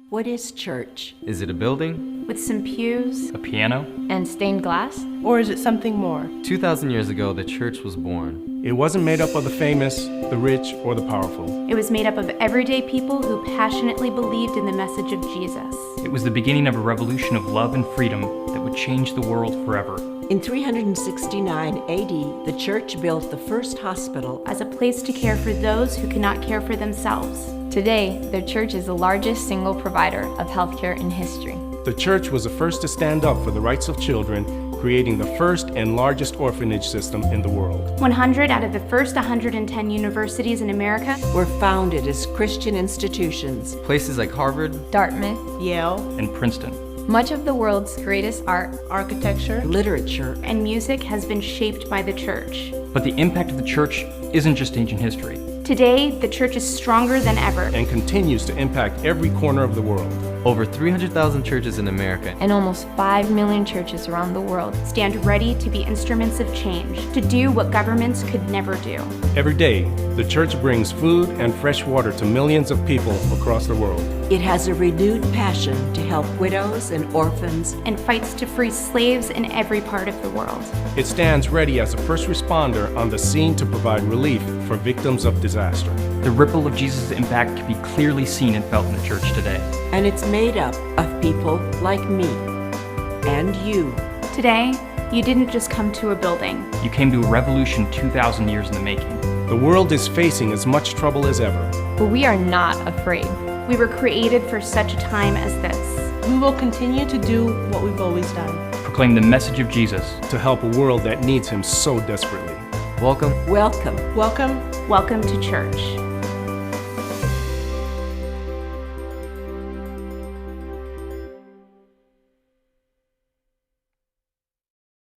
What is church? Is it a building? With some pews A piano? and stained glass? Or is it something more? 2,000 years ago, the church was born. It wasn't made up of the famous, the rich, or the powerful. It was made up of everyday people who passionately believed in the message of Jesus. It was the beginning of a revolution of love and freedom that would change the world forever. In 369 AD, the church built the first hospital. As a place to care for those who cannot care for themselves. Today, the church is the largest single provider of healthcare in history. The church was the first to stand up for the rights of children, creating the first and largest orphanage system in the world. 100 out of the first 110 universities in America Were founded as Christian institutions. Places like Harvard, Dartmouth. Yale, And Princeton. Much of the world's greatest art architecture, Literature. and music has been shaped by the church. But the impact of the church isn't just ancient history. Today, the church is stronger than ever. And continues to impact every corner of the world. over 300,000 churches in America, And almost 5 million churches around the world stand ready to be instruments of change, to do what governments could never do. Every day, the church brings food and fresh water to millions of people across the world. It has a renewed passion to help widows and orphans. And fights to free slaves in every part of the world. It stands ready as a first responder on the scene to provide relief for victims of disaster. The ripple of Jesus' impact can be clearly seen and felt in the church today. And it's made up of people like me and you. Today, you didn't just come to a building. You came to a revolution 2,000 years in the making. The world is facing as much trouble as ever. But we are not afraid. We were created for such a time as this. we will continue to do what we've always done. Proclaim the message of Jesus. To help a world that needs him so desperately. welcome Welcome. Welcome. Welcome to church.